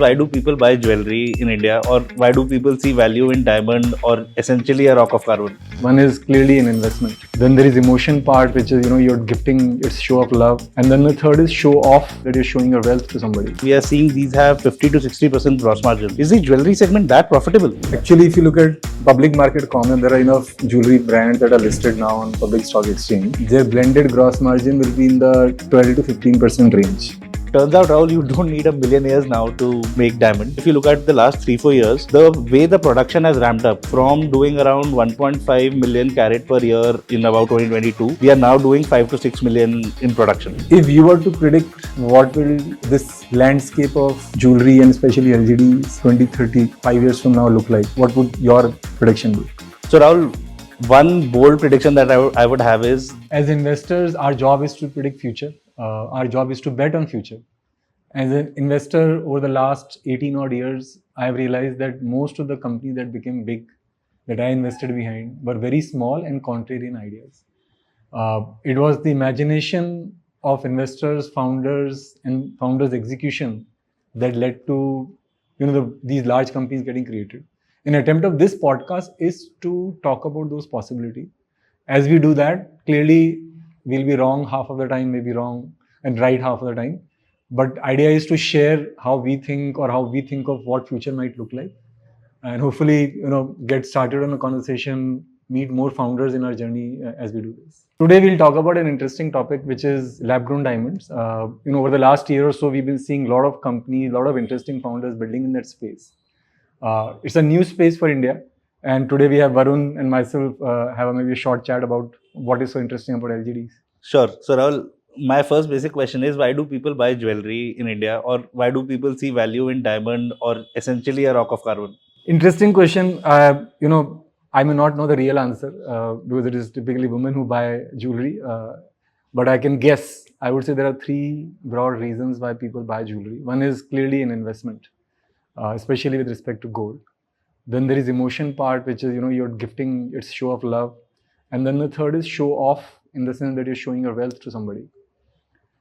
Why do people buy jewelry in India, or why do people see value in diamond or essentially a rock of carbon? One is clearly an investment. Then there is emotion part, which is, you're gifting, it's show of love. And then the third is show off, that you're showing your wealth to somebody. We are seeing these have 50 to 60% gross margin. Is the jewelry segment that profitable? Actually, if you look at public market common, there are enough jewelry brands that are listed now on public stock exchange. Their blended gross margin will be in the 12 to 15% range. Turns out, Rahul, you don't need a billionaires now to make diamond. If you look at the last 3-4 years, the way the production has ramped up from doing around 1.5 million carat per year in about 2022, we are now doing 5 to 6 million in production. If you were to predict what will this landscape of jewelry and especially LGDs 20, 30, 5 years from now look like, what would your prediction be? So, Rahul, one bold prediction that I would have is, as investors, our job is to predict future. Our job is to bet on future. As an investor, over the last 18 odd years, I have realized that most of the companies that became big, that I invested behind, were very small and contrarian ideas. It was the imagination of investors, founders, and founders' execution that led to these large companies getting created. An attempt of this podcast is to talk about those possibilities. As we do that, clearly we'll be wrong half of the time, maybe wrong and right half of the time. But idea is to share how we think or how we think of what future might look like, and hopefully get started on a conversation, meet more founders in our journey as we do this. Today we'll talk about an interesting topic, which is lab-grown diamonds. Over the last year or so, we've been seeing a lot of companies, a lot of interesting founders building in that space. It's a new space for India. And today we have Varun and myself have maybe a short chat about what is so interesting about LGDs. sure. So, Rahul, my first basic question is, why do people buy jewelry in India, or why do people see value in diamond or essentially a rock of carbon? Interesting question. I may not know the real answer because it is typically women who buy jewelry. But I can guess. I would say there are three broad reasons why people buy jewelry. One is clearly an investment, especially with respect to gold. Then there is emotion part, which is, you're gifting, it's show of love. And then the third is show off, in the sense that you're showing your wealth to somebody.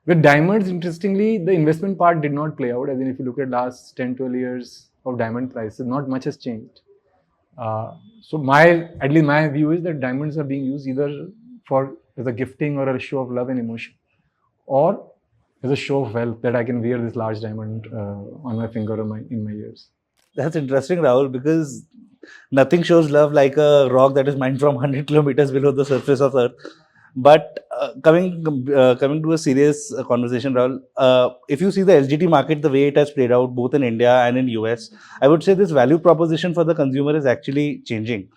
With diamonds, interestingly, the investment part did not play out. As in, if you look at last 10, 12 years of diamond prices, not much has changed. So at least my view is that diamonds are being used either as a gifting or a show of love and emotion, or as a show of wealth, that I can wear this large diamond on my finger or in my ears. That's interesting, Rahul, because nothing shows love like a rock that is mined from 100 kilometers below the surface of Earth. But coming to a serious conversation, Rahul, if you see the LGD market, the way it has played out both in India and in US, I would say this value proposition for the consumer is actually changing.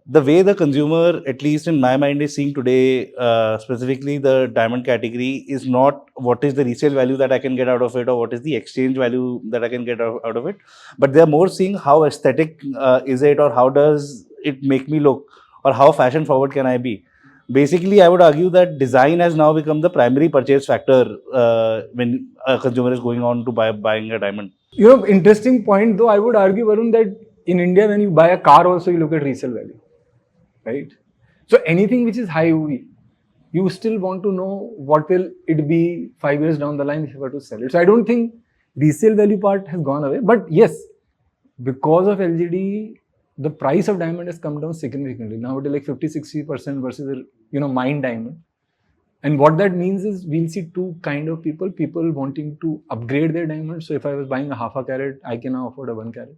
The way the consumer, at least in my mind, is seeing today, specifically the diamond category, is not what is the resale value that I can get out of it, or what is the exchange value that I can get out of it, but they're more seeing how aesthetic is it, or how does it make me look, or how fashion forward can I be. Basically, I would argue that design has now become the primary purchase factor when a consumer is going on to buying a diamond. Interesting point, though. I would argue, Varun, that in India, when you buy a car also, you look at resale value. Right? So anything which is high OV, you still want to know what will it be 5 years down the line if you were to sell it. So I don't think resale value part has gone away. But yes, because of LGD, the price of diamond has come down significantly. Now it is like 50-60% versus mined diamond. And what that means is we'll see two kind of people wanting to upgrade their diamond. So if I was buying a half a carat, I can now afford a 1 carat.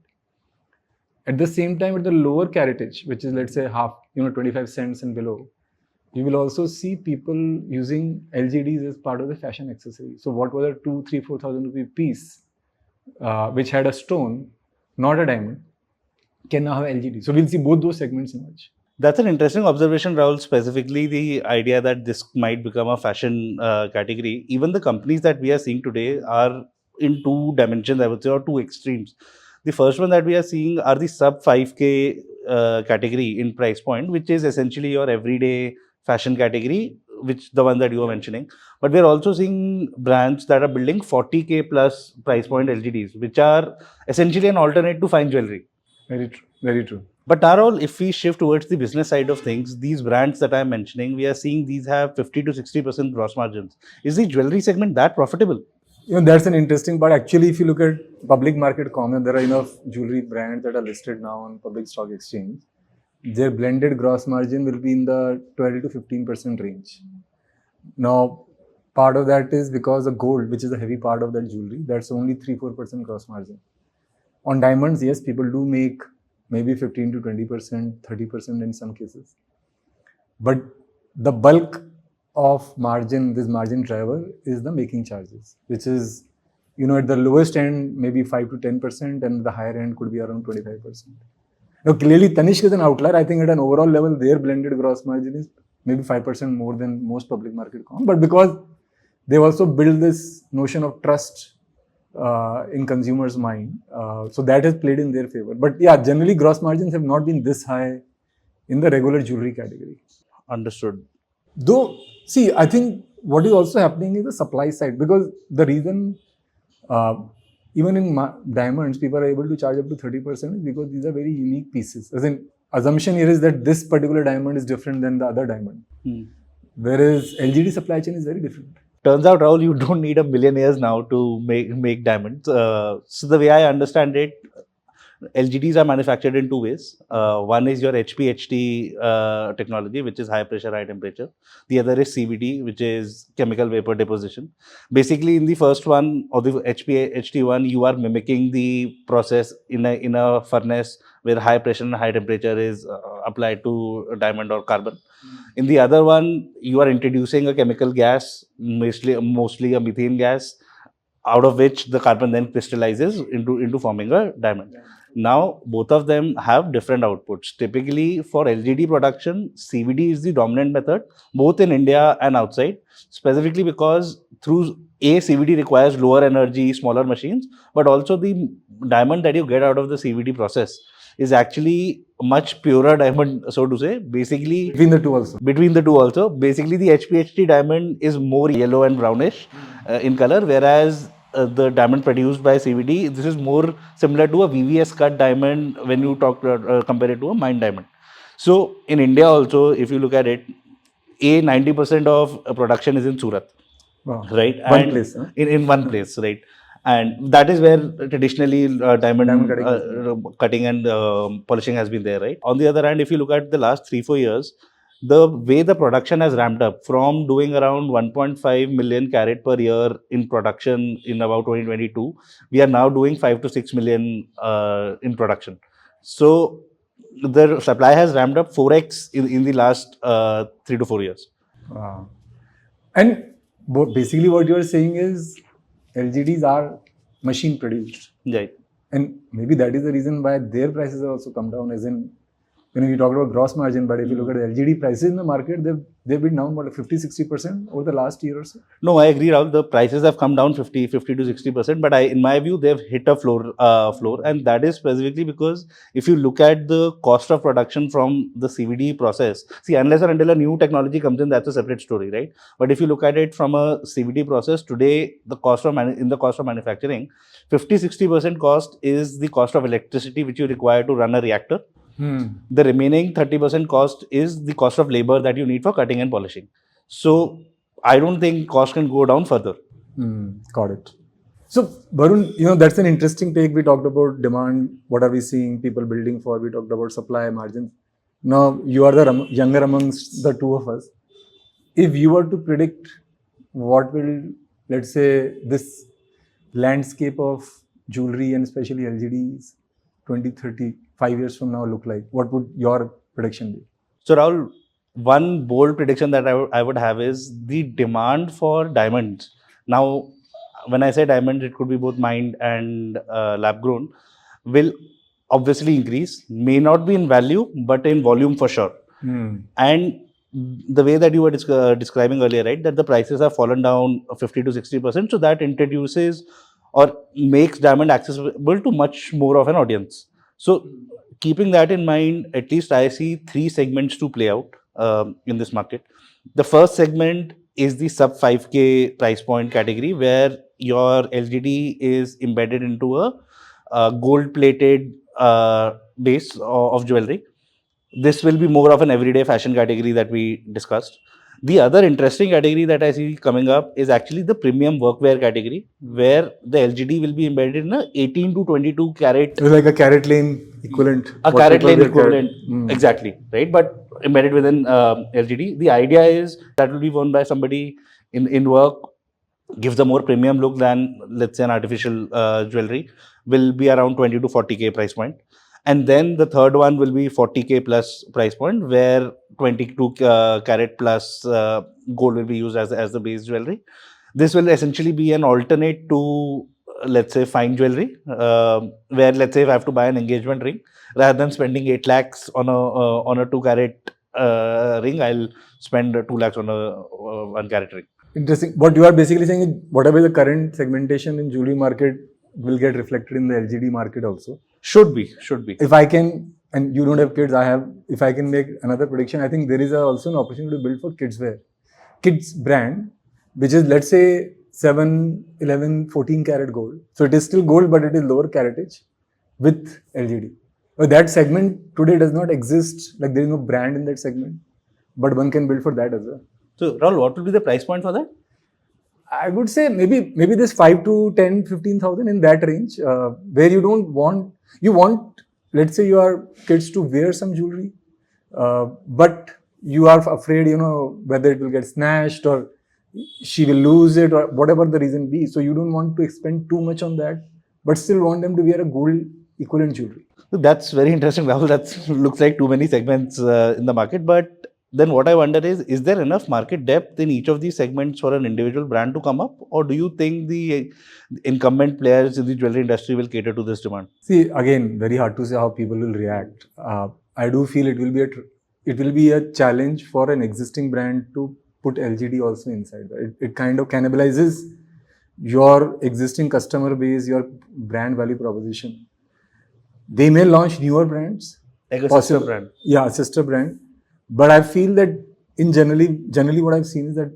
At the same time, at the lower caratage, which is, let's say, half, 25 cents and below, you will also see people using LGDs as part of the fashion accessory. So what was a 2, 3, 4,000 rupee piece, which had a stone, not a diamond, can now have LGD. So we'll see both those segments emerge. That's an interesting observation, Rahul, specifically the idea that this might become a fashion category. Even the companies that we are seeing today are in two dimensions, I would say, or two extremes. The first one that we are seeing are the sub 5K category in price point, which is essentially your everyday fashion category, which the one that you were mentioning. But we're also seeing brands that are building 40K plus price point LGDs, which are essentially an alternate to fine jewelry. Very true. Very true. But Narol, if we shift towards the business side of things, these brands that I'm mentioning, we are seeing these have 50 to 60% gross margins. Is the jewelry segment that profitable? That's an interesting part. Actually, if you look at public market comment, there are enough jewelry brands that are listed now on public stock exchange. Their blended gross margin will be in the 12 to 15% range. Now, part of that is because the gold, which is a heavy part of that jewelry, that's only 3-4% gross margin. On diamonds, yes, people do make maybe 15 to 20%, 30% in some cases. But the bulk of margin, this margin driver, is the making charges, which is, at the lowest end, maybe 5 to 10%, and the higher end could be around 25%. Now, clearly, Tanishq is an outlier. I think at an overall level, their blended gross margin is maybe 5% more than most public market comp. But because they've also built this notion of trust in consumers' mind, so that has played in their favor. But yeah, generally, gross margins have not been this high in the regular jewelry category. Understood. Though, see, I think what is also happening is the supply side, because the reason uh, even in diamonds people are able to charge up to 30% is because these are very unique pieces. As in, assumption here is that this particular diamond is different than the other diamond, whereas LGD supply chain is very different. Turns out, Rahul, you don't need a million years now to make diamonds. So the way I understand it, LGDs are manufactured in two ways. One is your HPHT technology, which is high pressure, high temperature. The other is CVD, which is chemical vapor deposition. Basically, in the first one, or the HPHT one, you are mimicking the process in a furnace where high pressure and high temperature is applied to a diamond or carbon. In the other one, you are introducing a chemical gas, mostly a methane gas, out of which the carbon then crystallizes into forming a diamond. Now, both of them have different outputs. Typically, for LGD production, CVD is the dominant method, both in India and outside, specifically because through CVD requires lower energy, smaller machines, but also the diamond that you get out of the CVD process is actually much purer diamond, so to say. Basically, Between the two also. Basically, the HPHT diamond is more yellow and brownish in color, whereas the diamond produced by CVD, this is more similar to a VVS cut diamond when you compare it to a mined diamond. So in India also, if you look at it, 90% of production is in Surat, Wow. right? One And place, huh? in one place, right? And that is where traditionally diamond cutting and polishing has been there, right? On the other hand, if you look at the last 3-4 years, the way the production has ramped up from doing around 1.5 million carat per year in production in about 2022, we are now doing 5 to 6 million in production. So the supply has ramped up 4x in the last 3 to 4 years. Wow. And basically, what you are saying is LGDs are machine produced. Right. And maybe that is the reason why their prices have also come down. As in, you talked about gross margin, but if you look at the LGD prices in the market, they've been down about 50-60% over the last year or so. No, I agree, Rahul. The prices have come down 50 to 60%, but in my view, they've hit a floor, and that is specifically because if you look at the cost of production from the CVD process, see, unless or until a new technology comes in, that's a separate story, right? But if you look at it from a CVD process today, the cost of manufacturing, 50-60% cost is the cost of electricity which you require to run a reactor. The remaining 30% cost is the cost of labor that you need for cutting and polishing. So I don't think cost can go down further. Got it. So Varun, that's an interesting take. We talked about demand. What are we seeing people building for? We talked about supply margins. Now you are the younger amongst the two of us. If you were to predict what will, let's say, this landscape of jewelry and especially LGDs 20-30, 5 years from now look like, what would your prediction be? So Rahul, one bold prediction that I would have is the demand for diamonds. Now, when I say diamonds, it could be both mined and lab grown, will obviously increase, may not be in value, but in volume for sure. And the way that you were describing earlier, right, that the prices have fallen down 50 to 60%, so that introduces or makes diamond accessible to much more of an audience. So keeping that in mind, at least I see three segments to play out in this market. The first segment is the sub 5K price point category, where your LGD is embedded into a gold plated base of jewelry. This will be more of an everyday fashion category that we discussed. The other interesting category that I see coming up is actually the premium workwear category, where the LGD will be embedded in a 18 to 22 carat, It's like a carrot lane equivalent. a What carat people lane wear carrot. equivalent, exactly, right? But embedded within LGD. The idea is that will be worn by somebody in work, gives a more premium look than, let's say, an artificial jewelry, will be around 20 to 40K price point. And then the third one will be 40K plus price point, where 22 carat plus gold will be used as the base jewelry. This will essentially be an alternate to, let's say, fine jewelry, where, let's say, if I have to buy an engagement ring, rather than spending 8 lakhs on a 2 carat ring, I'll spend 2 lakhs on a 1 carat ring. Interesting. What you are basically saying is whatever the current segmentation in jewelry market will get reflected in the LGD market also. Should be. If I can, and you don't have kids, I have, if I can make another prediction, I think there is also an opportunity to build for kids wear. Kids brand, which is, let's say, 7, 11, 14 carat gold. So it is still gold, but it is lower caratage with LGD. But that segment today does not exist. Like there is no brand in that segment, but one can build for that as well. So, Rahul, what will be the price point for that? I would say maybe this 5 to 10, 15,000 in that range, where you don't want, you want, let's say your kids to wear some jewelry, but you are afraid, whether it will get snatched or she will lose it or whatever the reason be. So you don't want to expend too much on that, but still want them to wear a gold equivalent jewelry. So that's very interesting, Rahul. That looks like too many segments in the market. But then what I wonder is there enough market depth in each of these segments for an individual brand to come up? Or do you think the incumbent players in the jewelry industry will cater to this demand? See, again, very hard to say how people will react. I do feel it will be a challenge for an existing brand to put LGD also inside. It kind of cannibalizes your existing customer base, your brand value proposition. They may launch newer brands. Like a sister brand. Yeah, a sister brand. But I feel that generally what I've seen is that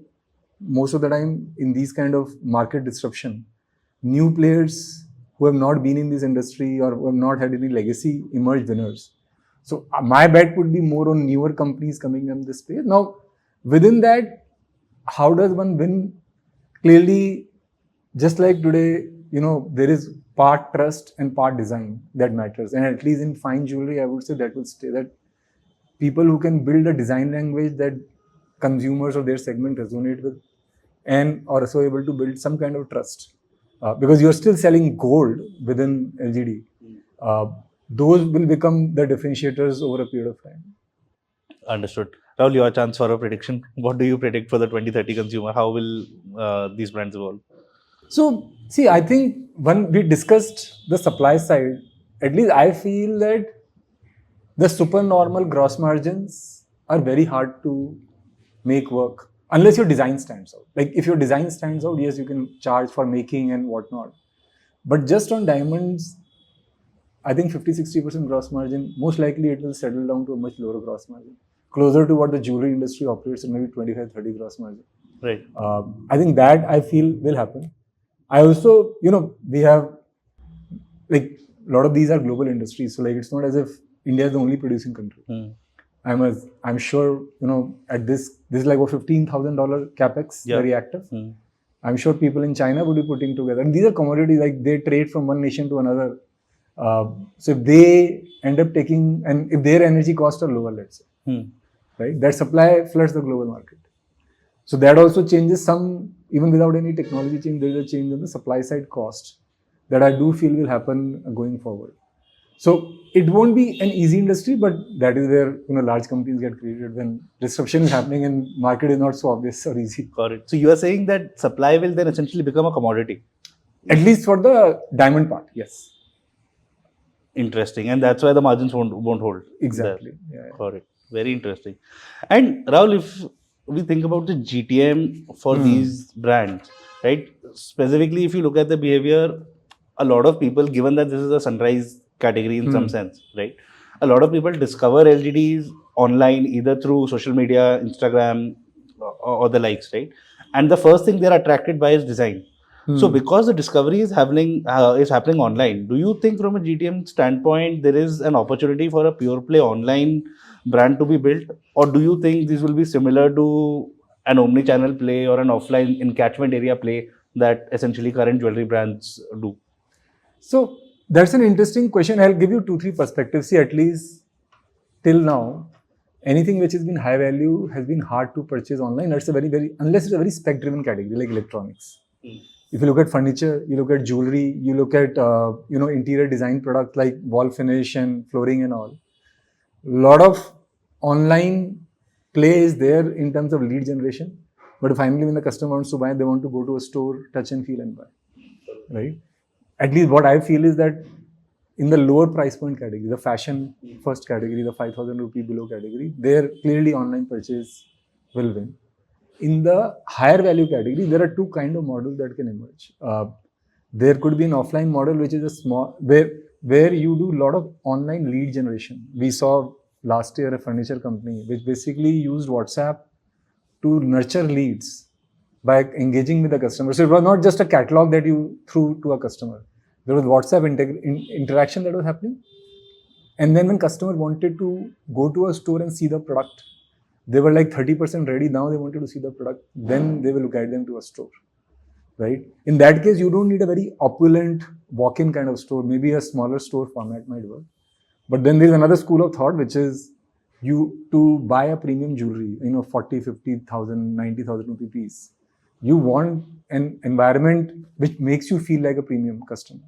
most of the time in these kind of market disruption, new players who have not been in this industry or who have not had any legacy emerge winners. So my bet would be more on newer companies coming in this space. Now, within that, how does one win? Clearly, just like today, there is part trust and part design that matters. And at least in fine jewelry, I would say that will stay, that people who can build a design language that consumers of their segment resonate with and are also able to build some kind of trust. Because you're still selling gold within LGD. Those will become the differentiators over a period of time. Understood. Rahul, your chance for a prediction. What do you predict for the 2030 consumer? How will these brands evolve? So, see, I think when we discussed the supply side, at least I feel that the supernormal gross margins are very hard to make work unless your design stands out. Like if your design stands out, yes, you can charge for making and whatnot. But just on diamonds, I think 50-60% gross margin, most likely it will settle down to a much lower gross margin, closer to what the jewelry industry operates at, maybe 25-30 gross margin. Right. I think that I feel will happen. I also, we have, like, a lot of these are global industries. So, like, it's not as if India is the only producing country. I'm sure, at this is like a $15,000 capex, the reactor. I'm sure people in China would be putting together. And these are commodities, like, they trade from one nation to another. So, if they end up taking, and if their energy costs are lower, let's say, right, that supply floods the global market. So, that also changes some, even without any technology change, there is a change in the supply side cost that I do feel will happen going forward. So it won't be an easy industry, but that is where large companies get created when disruption is happening and market is not so obvious or easy. Got it. So you are saying that supply will then essentially become a commodity? At least for the diamond part, yes. Interesting. And that's why the margins won't hold. Exactly. Yeah. Got it. Very interesting. And Rahul, if we think about the GTM for these brands, right? Specifically, if you look at the behavior, a lot of people, given that this is a sunrise category in some sense, right? A lot of people discover LGDs online, either through social media, Instagram, or the likes, right? And the first thing they're attracted by is design. So because the discovery is happening online, do you think from a GTM standpoint, there is an opportunity for a pure play online brand to be built? Or do you think this will be similar to an omni-channel play or an offline in catchment area play that essentially current jewelry brands do? So that's an interesting question. I'll give you 2-3 perspectives. See, at least till now, anything which has been high value has been hard to purchase online. That's a very, unless it's a very spec-driven category like electronics. If you look at furniture, you look at jewelry, you look at interior design products like wall finish and flooring and all. Lot of online play is there in terms of lead generation, but finally when the customer wants to buy, they want to go to a store, touch and feel and buy, right? At least what I feel is that in the lower price point category, the fashion first category, the 5,000 rupee below category, there clearly online purchase will win. In the higher value category, there are two kind of models that can emerge. There could be an offline model which is a small where you do a lot of online lead generation. We saw last year a furniture company which basically used WhatsApp to nurture leads by engaging with the customer. So it was not just a catalog that you threw to a customer. There was WhatsApp interaction that was happening. And then when customer wanted to go to a store and see the product, they were like 30% ready. Now they wanted to see the product. Then they will guide them to a store, right? In that case, you don't need a very opulent walk-in kind of store. Maybe a smaller store format might work. But then there's another school of thought, which is you to buy a premium jewelry, 40, 50,000, 90,000 rupee piece. You want an environment which makes you feel like a premium customer.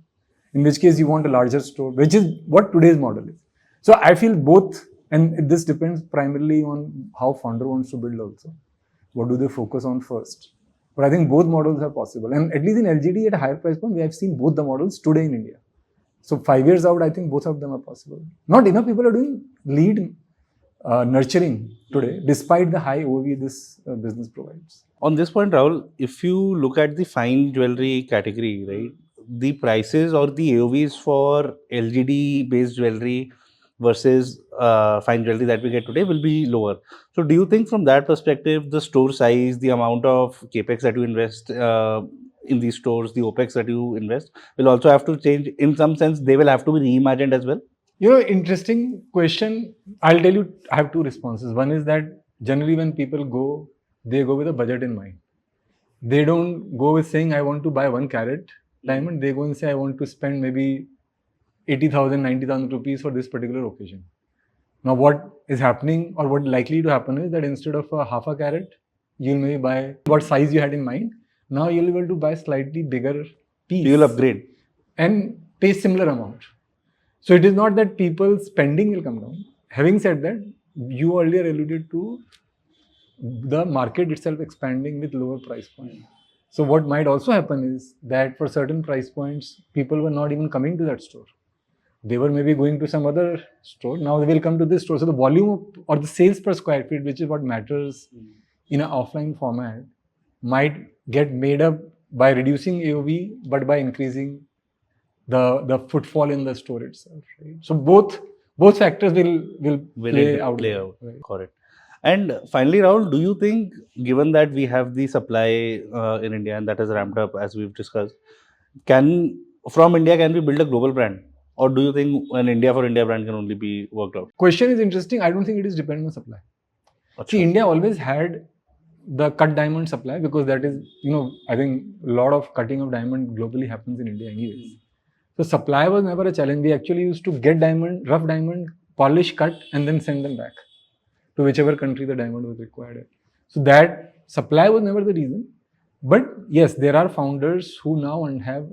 In which case you want a larger store, which is what today's model is. So I feel both, and this depends primarily on how founder wants to build also. What do they focus on first? But I think both models are possible. And at least in LGD at a higher price point, we have seen both the models today in India. So 5 years out, I think both of them are possible. Not enough people are doing lead nurturing today, despite the high OV this business provides. On this point, Rahul, if you look at the fine jewelry category, right, the prices or the AOVs for LGD based jewelry versus fine jewelry that we get today will be lower. So, do you think from that perspective, the store size, the amount of capex that you invest in these stores, the OPEX that you invest will also have to change? In some sense, they will have to be reimagined as well. Interesting question. I'll tell you, I have two responses. One is that generally when people go, they go with a budget in mind. They don't go with saying, I want to buy 1 carat diamond. They go and say, I want to spend maybe 80,000, 90,000 rupees for this particular occasion. Now, what is happening or what likely to happen is that instead of a half a carat, you'll maybe buy what size you had in mind. Now you'll be able to buy slightly bigger piece. You'll upgrade. And pay similar amount. So it is not that people's spending will come down. Having said that, you earlier alluded to the market itself expanding with lower price point. So what might also happen is that for certain price points, people were not even coming to that store. They were maybe going to some other store. Now they will come to this store. So the volume or the sales per square feet, which is what matters in an offline format, might get made up by reducing AOV, but by increasing the footfall in the store itself. Right? So both factors will play out. Right? Correct. And finally, Rahul, do you think, given that we have the supply in India and that has ramped up as we've discussed, from India can we build a global brand? Or do you think an India for India brand can only be worked out? Question is interesting. I don't think it is dependent on supply. Achha. See, India always had the cut diamond supply because that is, I think a lot of cutting of diamond globally happens in India anyways. So supply was never a challenge. We actually used to get rough diamond, polish, cut, and then send them back to whichever country the diamond was required. So that supply was never the reason. But yes, there are founders who now have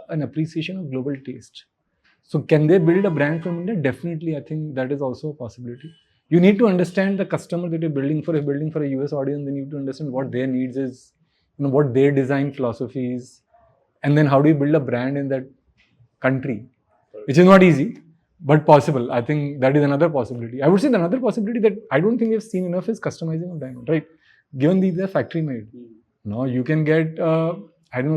an appreciation of global taste. So can they build a brand from India? Definitely, I think that is also a possibility. You need to understand the customer that you're building for. If you're building for a US audience, then you need to understand what their needs is, what their design philosophy is, and then how do you build a brand in that country, which is not easy, but possible. I think that is another possibility. I would say another possibility that I don't think we've seen enough is customizing of diamond, right? Given these are factory made. Now you can get,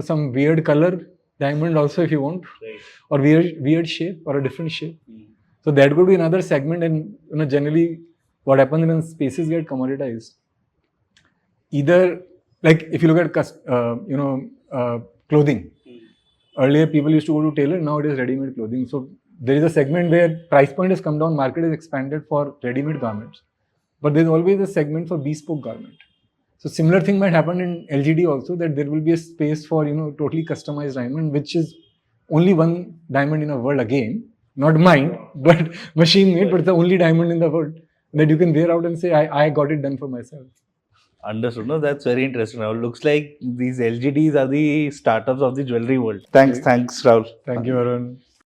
some weird color diamond also if you want, right. Or weird shape or a different shape. So that could be another segment. And generally what happens when spaces get commoditized, either like if you look at clothing, earlier people used to go to tailor, now it is ready-made clothing. So there is a segment where price point has come down, market is expanded for ready-made garments, but there's always a segment for bespoke garment. So similar thing might happen in LGD also, that there will be a space for totally customized diamond, which is only one diamond in the world again, not mine, but machine made, but it's the only diamond in the world that you can wear out and say, I got it done for myself. Understood. No, that's very interesting, Rahul. Looks like these LGDs are the startups of the jewelry world. Thanks, Rahul. Thank you, Varun.